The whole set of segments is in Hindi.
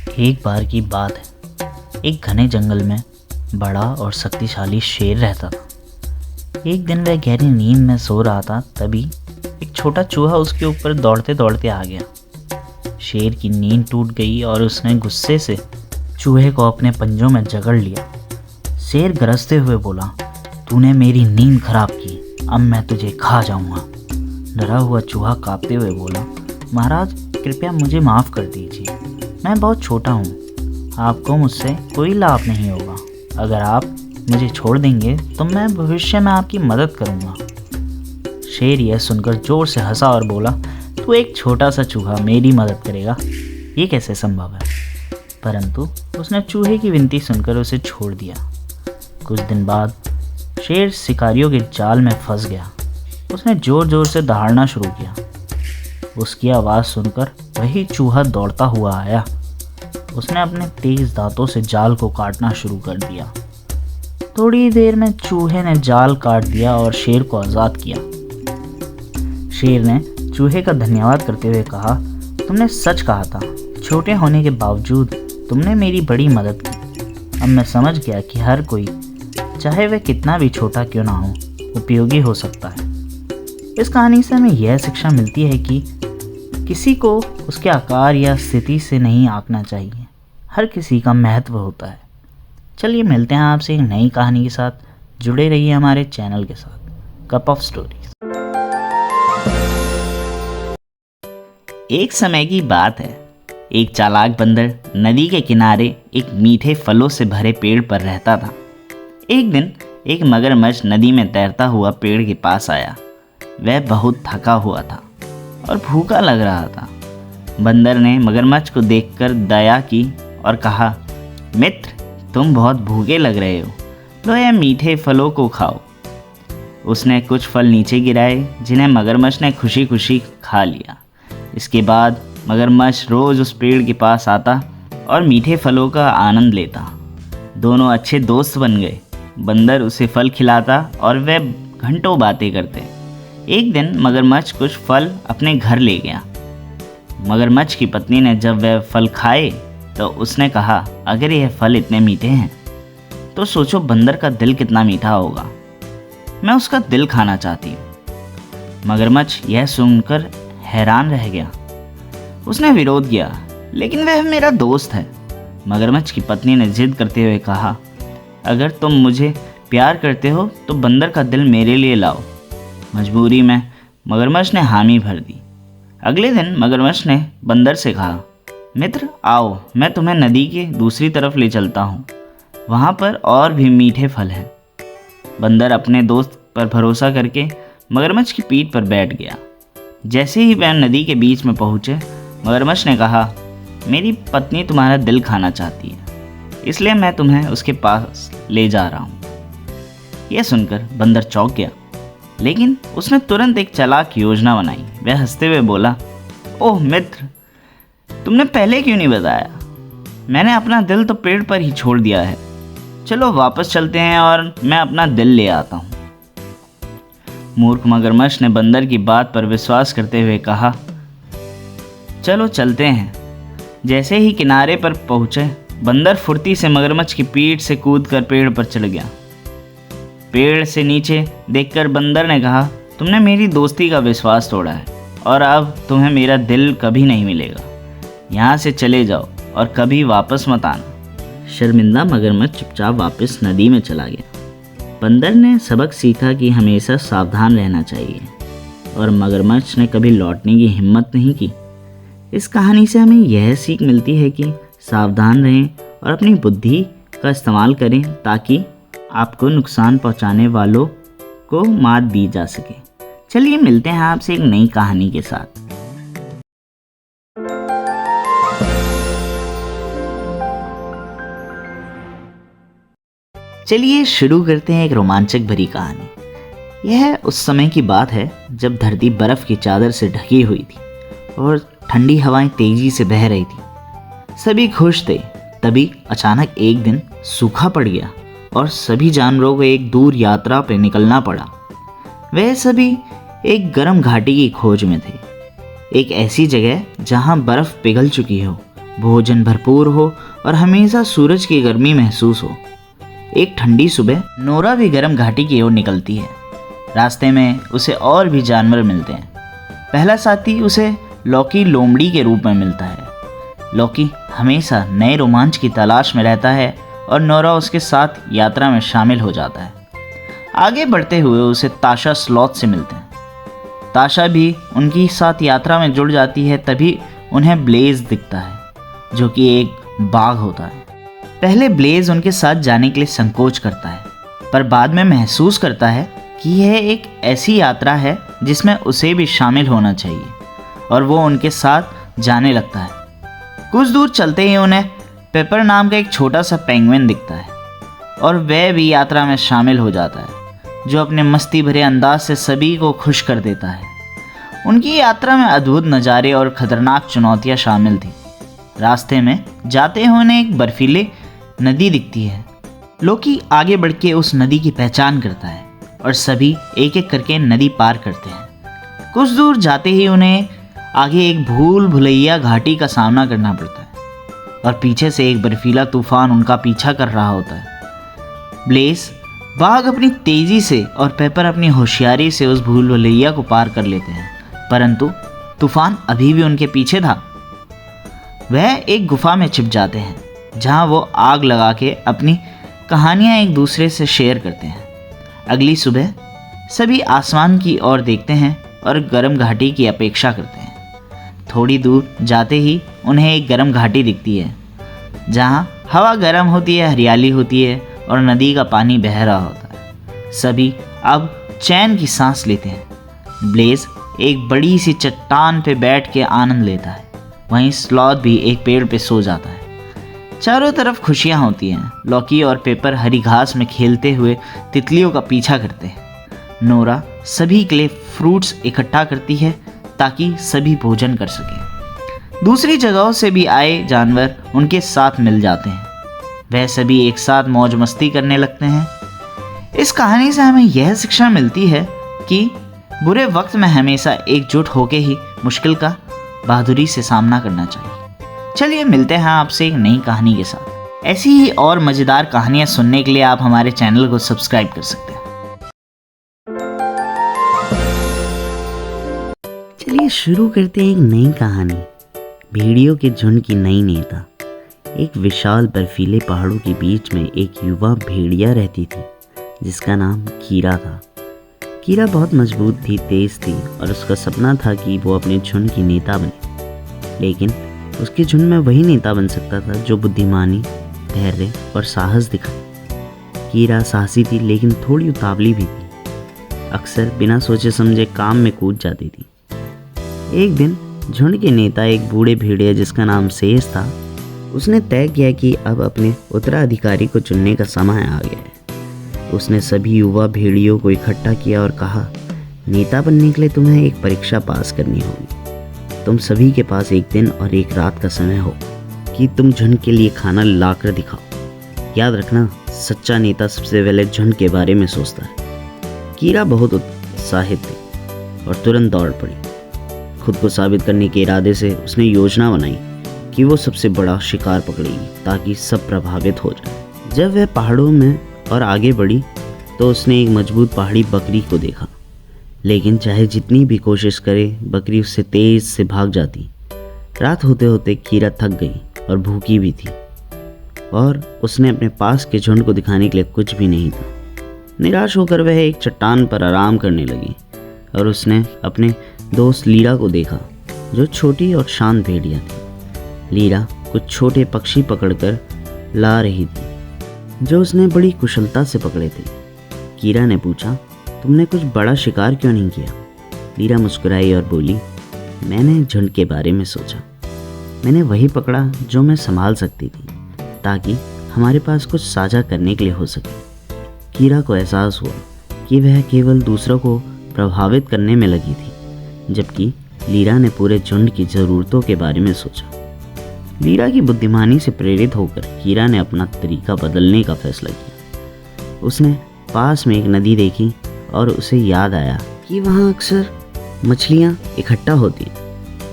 एक बार की बात है, एक घने जंगल में बड़ा और शक्तिशाली शेर रहता था। एक दिन वह गहरी नींद में सो रहा था, तभी एक छोटा चूहा उसके ऊपर दौड़ते दौड़ते आ गया। शेर की नींद टूट गई और उसने गुस्से से चूहे को अपने पंजों में जकड़ लिया। शेर गरजते हुए बोला, तूने मेरी नींद खराब की, अब मैं तुझे खा जाऊंगा। डरा हुआ चूहा कांपते हुए बोला, महाराज कृपया मुझे माफ़ कर दीजिए, मैं बहुत छोटा हूँ, आपको मुझसे कोई लाभ नहीं होगा। अगर आप मुझे छोड़ देंगे तो मैं भविष्य में आपकी मदद करूँगा। शेर यह सुनकर ज़ोर से हंसा और बोला, तू एक छोटा सा चूहा मेरी मदद करेगा, ये कैसे संभव है। परंतु उसने चूहे की विनती सुनकर उसे छोड़ दिया। कुछ दिन बाद शेर शिकारियों के जाल में फंस गया। उसने ज़ोर ज़ोर से दहाड़ना शुरू किया। उसकी आवाज़ सुनकर वही चूहा दौड़ता हुआ आया। उसने अपने तेज दांतों से जाल को काटना शुरू कर दिया। थोड़ी देर में चूहे ने जाल काट दिया और शेर को आज़ाद किया। शेर ने चूहे का धन्यवाद करते हुए कहा, तुमने सच कहा था, छोटे होने के बावजूद तुमने मेरी बड़ी मदद की। अब मैं समझ गया कि हर कोई, चाहे वह कितना भी छोटा क्यों ना हो, उपयोगी हो सकता है। इस कहानी से हमें यह शिक्षा मिलती है कि किसी को उसके आकार या स्थिति से नहीं आंकना चाहिए। हर किसी का महत्व होता है। चलिए मिलते हैं आपसे एक नई कहानी के साथ। जुड़े रहिए हमारे चैनल के साथ, कप ऑफ स्टोरीज। एक समय की बात है, एक चालाक बंदर नदी के किनारे एक मीठे फलों से भरे पेड़ पर रहता था। एक दिन एक मगरमच्छ नदी में तैरता हुआ पेड़ के पास आया। वह बहुत थका हुआ था और भूखा लग रहा था। बंदर ने मगरमच्छ को देखकर दया की और कहा, मित्र, तुम बहुत भूखे लग रहे हो, लो यह मीठे फलों को खाओ। उसने कुछ फल नीचे गिराए, जिन्हें मगरमच्छ ने खुशी खुशी खा लिया। इसके बाद मगरमच्छ रोज़ उस पेड़ के पास आता और मीठे फलों का आनंद लेता। दोनों अच्छे दोस्त बन गए। बंदर उसे फल खिलाता और वे घंटों बातें करते। एक दिन मगरमच्छ कुछ फल अपने घर ले गया। मगरमच्छ की पत्नी ने जब वह फल खाए तो उसने कहा, अगर यह फल इतने मीठे हैं तो सोचो बंदर का दिल कितना मीठा होगा। मैं उसका दिल खाना चाहती हूँ। मगरमच्छ यह सुनकर हैरान रह गया। उसने विरोध किया, लेकिन वह मेरा दोस्त है। मगरमच्छ की पत्नी ने जिद करते हुए कहा, अगर तुम मुझे प्यार करते हो तो बंदर का दिल मेरे लिए लाओ। मजबूरी में मगरमच्छ ने हामी भर दी। अगले दिन मगरमच्छ ने बंदर से कहा, मित्र आओ, मैं तुम्हें नदी के दूसरी तरफ ले चलता हूँ, वहाँ पर और भी मीठे फल हैं। बंदर अपने दोस्त पर भरोसा करके मगरमच्छ की पीठ पर बैठ गया। जैसे ही वह नदी के बीच में पहुँचे, मगरमच्छ ने कहा, मेरी पत्नी तुम्हारा दिल खाना चाहती है, इसलिए मैं तुम्हें उसके पास ले जा रहा हूँ। यह सुनकर बंदर चौंक गया, लेकिन उसने तुरंत एक चालाक योजना बनाई। वह हंसते हुए बोला, ओह मित्र, तुमने पहले क्यों नहीं बताया? मैंने अपना दिल तो पेड़ पर ही छोड़ दिया है। चलो वापस चलते हैं और मैं अपना दिल ले आता हूँ। मूर्ख मगरमच्छ ने बंदर की बात पर विश्वास करते हुए कहा, चलो चलते हैं। जैसे ही किनारे पर पहुँचे, बंदर फुर्ती से मगरमच्छ की पीठ से कूदकर पेड़ पर चढ़ गया। पेड़ से नीचे देखकर बंदर ने कहा, तुमने मेरी दोस्ती का विश्वास तोड़ा है और अब तुम्हें मेरा दिल कभी नहीं मिलेगा। यहाँ से चले जाओ और कभी वापस मत आना। शर्मिंदा मगरमच्छ चुपचाप वापस नदी में चला गया। बंदर ने सबक सीखा कि हमेशा सावधान रहना चाहिए और मगरमच्छ ने कभी लौटने की हिम्मत नहीं की। इस कहानी से हमें यह सीख मिलती है कि सावधान रहें और अपनी बुद्धि का इस्तेमाल करें ताकि आपको नुकसान पहुंचाने वालों को मात दी जा सके। चलिए मिलते हैं आपसे एक नई कहानी के साथ। चलिए शुरू करते हैं एक रोमांचक भरी कहानी। यह उस समय की बात है जब धरती बर्फ की चादर से ढकी हुई थी और ठंडी हवाएं तेजी से बह रही थी। सभी खुश थे। तभी अचानक एक दिन सूखा पड़ गया और सभी जानवरों को एक दूर यात्रा पर निकलना पड़ा। वह सभी एक गर्म घाटी की खोज में थे, एक ऐसी जगह जहां बर्फ पिघल चुकी हो भोजन भरपूर हो और हमेशा सूरज की गर्मी महसूस हो। एक ठंडी सुबह नोरा भी गर्म घाटी की ओर निकलती है। रास्ते में उसे और भी जानवर मिलते हैं। पहला साथी उसे लॉकी लोमड़ी के रूप में मिलता है। लॉकी हमेशा नए रोमांच की तलाश में रहता है और नोरा उसके साथ यात्रा में शामिल हो जाता है। आगे बढ़ते हुए उसे ताशा स्लॉथ से मिलते हैं। ताशा भी उनकी साथ यात्रा में जुड़ जाती है। तभी उन्हें ब्लेज दिखता है, जो कि एक बाघ होता है। पहले ब्लेज उनके साथ जाने के लिए संकोच करता है, पर बाद में महसूस करता है कि यह एक ऐसी यात्रा है जिसमें उसे भी शामिल होना चाहिए, और वो उनके साथ जाने लगता है। कुछ दूर चलते ही उन्हें पेपर नाम का एक छोटा सा पेंगुइन दिखता है, और वह भी यात्रा में शामिल हो जाता है, जो अपने मस्ती भरे अंदाज से सभी को खुश कर देता है। उनकी यात्रा में अद्भुत नज़ारे और ख़तरनाक चुनौतियाँ शामिल थी। रास्ते में जाते हुए उन्हें एक बर्फीली नदी दिखती है। लोकी आगे बढ़ के उस नदी की पहचान करता है और सभी एक एक करके नदी पार करते हैं। कुछ दूर जाते ही उन्हें आगे एक भूल भुलैया घाटी का सामना करना पड़ता है और पीछे से एक बर्फीला तूफान उनका पीछा कर रहा होता है। ब्लेस बाघ अपनी तेज़ी से और पेपर अपनी होशियारी से उस भूल भुलैया को पार कर लेते हैं, परंतु तूफान अभी भी उनके पीछे था। वह एक गुफा में छिप जाते हैं, जहां वो आग लगा के अपनी कहानियां एक दूसरे से शेयर करते हैं। अगली सुबह सभी आसमान की ओर देखते हैं और गर्म घाटी की अपेक्षा करते हैं। थोड़ी दूर जाते ही उन्हें एक गर्म घाटी दिखती है, जहां हवा गर्म होती है, हरियाली होती है और नदी का पानी बह रहा होता है। सभी अब चैन की सांस लेते हैं। ब्लेज एक बड़ी सी चट्टान पे बैठ के आनंद लेता है। वहीं स्लॉथ भी एक पेड़ पे सो जाता है। चारों तरफ खुशियाँ होती हैं। लॉकी और पेपर हरी घास में खेलते हुए तितलियों का पीछा करते हैं। नोरा सभी के लिए फ्रूट्स इकट्ठा करती है ताकि सभी भोजन कर सकें। दूसरी जगहों से भी आए जानवर उनके साथ मिल जाते हैं। वह सभी एक साथ मौज मस्ती करने लगते हैं। इस कहानी से हमें यह शिक्षा मिलती है कि बुरे वक्त में हमेशा एकजुट होकर ही मुश्किल का बहादुरी से सामना करना चाहिए। चलिए मिलते हैं आपसे एक नई कहानी के साथ। ऐसी ही और मज़ेदार कहानियाँ सुनने के लिए आप हमारे चैनल को सब्सक्राइब कर सकते हैं। चलिए शुरू करते हैं एक नई कहानी। भेड़ियों के झुंड की नई नेता। एक विशाल बर्फीले पहाड़ों के बीच में एक युवा भेड़िया रहती थी, जिसका नाम कीरा था। कीरा बहुत मजबूत थी, तेज थी और उसका सपना था कि वो अपने झुंड की नेता बने। लेकिन उसके झुंड में वही नेता बन सकता था जो बुद्धिमानी, धैर्य और साहस दिखाए। कीरा साहसी थी लेकिन थोड़ी उतावली भी थी। अक्सर बिना सोचे समझे काम में कूद जाती थी। एक दिन झुंड के नेता एक बूढ़े भेड़िया जिसका नाम सेज था, उसने तय किया कि अब अपने उत्तराधिकारी को चुनने का समय आ गया है। उसने सभी युवा भेड़ियों को इकट्ठा किया और कहा, नेता बनने के लिए तुम्हें एक परीक्षा पास करनी होगी। तुम सभी के पास एक दिन और एक रात का समय हो कि तुम झुंड के लिए खाना लाकर दिखाओ। याद रखना, सच्चा नेता सबसे पहले झुंड के बारे में सोचता है। कीरा बहुत उत्साहित थी और तुरंत दौड़ पड़ी। खुद को साबित करने के इरादे से उसने योजना बनाई कि वो सबसे बड़ा शिकार पकड़ेगी ताकि सब प्रभावित हो जाए। जब वह पहाड़ों में और आगे बढ़ी तो उसने एक मजबूत पहाड़ी बकरी को देखा, लेकिन चाहे जितनी भी कोशिश करे बकरी उससे तेज से भाग जाती। रात होते होते कीरा थक गई और भूखी भी थी और उसने अपने पास के झुंड को दिखाने के लिए कुछ भी नहीं था। निराश होकर वह एक चट्टान पर आराम करने लगी और उसने अपने दोस्त लीरा को देखा, जो छोटी और शांत भेड़िया थी। लीरा कुछ छोटे पक्षी पकड़कर ला रही थी, जो उसने बड़ी कुशलता से पकड़े थे। कीरा ने पूछा, तुमने कुछ बड़ा शिकार क्यों नहीं किया? लीरा मुस्कुराई और बोली, मैंने झुंड के बारे में सोचा। मैंने वही पकड़ा जो मैं संभाल सकती थी, ताकि हमारे पास कुछ साझा करने के लिए हो सके। कीरा को एहसास हुआ कि वह केवल दूसरों को प्रभावित करने में लगी थी, जबकि लीरा ने पूरे झुंड की ज़रूरतों के बारे में सोचा। लीरा की बुद्धिमानी से प्रेरित होकर कीरा ने अपना तरीका बदलने का फैसला किया। उसने पास में एक नदी देखी और उसे याद आया कि वहाँ अक्सर मछलियाँ इकट्ठा होती।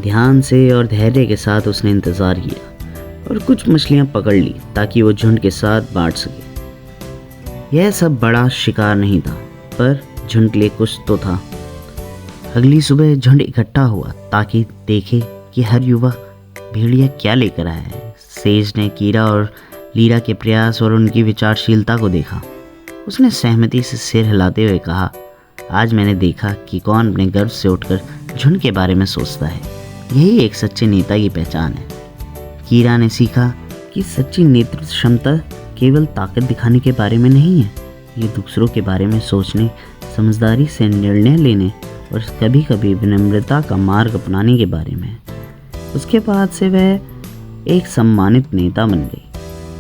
ध्यान से और धैर्य के साथ उसने इंतज़ार किया। और कुछ मछलियाँ पकड़ ली ताकि वो झुंड के साथ बांट सके। यह सब बड़ा शिकार नहीं था, पर झुंड के लिए कुछ तो था। अगली सुबह झुंड इकट्ठा हुआ ताकि देखे कि हर युवा भेड़िया क्या लेकर आया है। सेज ने कीरा और लीरा के प्रयास और उनकी विचारशीलता को देखा। उसने सहमति से सिर हिलाते हुए कहा, आज मैंने देखा कि कौन अपने गर्व से उठकर झुंड के बारे में सोचता है। यही एक सच्चे नेता की पहचान है। कीरा ने सीखा कि सच्ची नेतृत्व क्षमता केवल ताकत दिखाने के बारे में नहीं है, ये दूसरों के बारे में सोचने, समझदारी से निर्णय लेने और कभी कभी विनम्रता का मार्ग अपनाने के बारे में है। उसके बाद से वह एक सम्मानित नेता बन गई,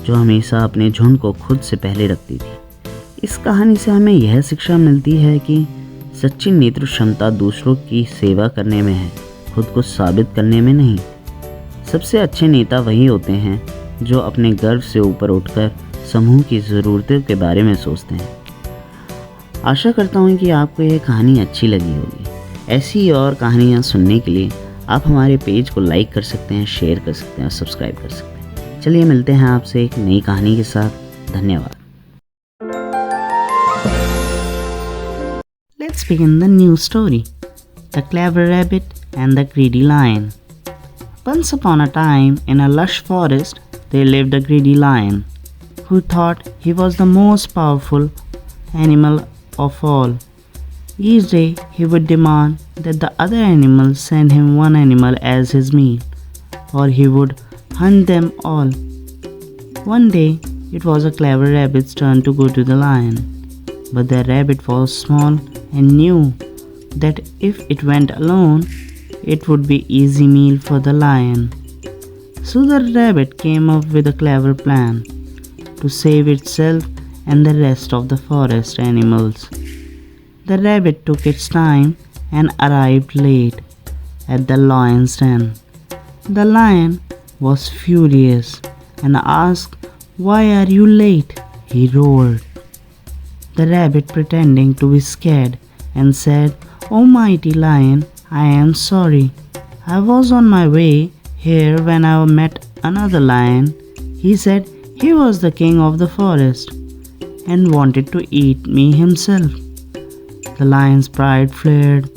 जो हमेशा अपने झुंड को खुद से पहले रखती थी। इस कहानी से हमें यह शिक्षा मिलती है कि सच्ची नेतृत्व क्षमता दूसरों की सेवा करने में है, खुद को साबित करने में नहीं। सबसे अच्छे नेता वही होते हैं जो अपने गर्व से ऊपर उठकर समूह की ज़रूरतों के बारे में सोचते हैं। आशा करता हूँ कि आपको यह कहानी अच्छी लगी होगी। ऐसी और कहानियाँ सुनने के लिए आप हमारे पेज को लाइक कर सकते हैं, शेयर कर सकते हैं और सब्सक्राइब कर सकते हैं। चलिए मिलते हैं आपसे एक नई कहानी के साथ। धन्यवाद। Let's begin the new story. The Clever Rabbit and the Greedy Lion. Once upon a time, in a lush forest, there lived a greedy lion who thought he was the most powerful animal of all. Each day, he would demand that the other animals send him one animal as his meal, or he would hunt them all. One day, it was a clever rabbit's turn to go to the lion, but the rabbit was small and knew that if it went alone, it would be easy meal for the lion. So the rabbit came up with a clever plan to save itself and the rest of the forest animals. The rabbit took its time and arrived late at the lion's den. The lion was furious and asked, "Why are you late?" he roared. The rabbit, pretending to be scared, and said, "Oh mighty lion, I am sorry. I was on my way here when I met another lion. He said he was the king of the forest and wanted to eat me himself." The lion's pride flared.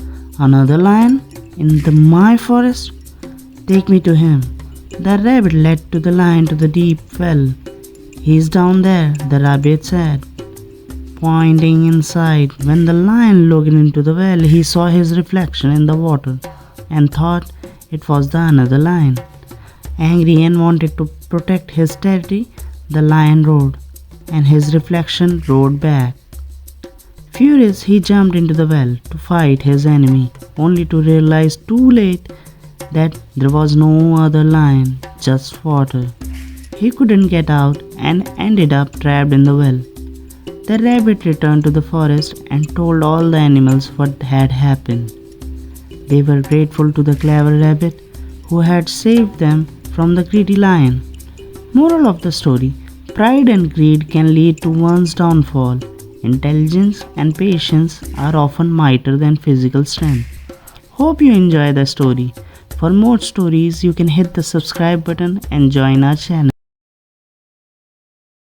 "Another lion in my forest? Take me to him." The rabbit led to the lion to the deep well. "He's down there," the rabbit said, pointing inside. When the lion looked into the well, he saw his reflection in the water and thought it was the another lion. Angry and wanted to protect his territory, the lion roared, and his reflection roared back. Furious, he jumped into the well to fight his enemy, only to realize too late that there was no other lion, just water. He couldn't get out and ended up trapped in the well. The rabbit returned to the forest and told all the animals what had happened. They were grateful to the clever rabbit who had saved them from the greedy lion. Moral of the story: pride and greed can lead to one's downfall. Intelligence and patience are often mightier than physical strength. Hope you enjoy the story. For more stories, you can hit the subscribe button and join our channel.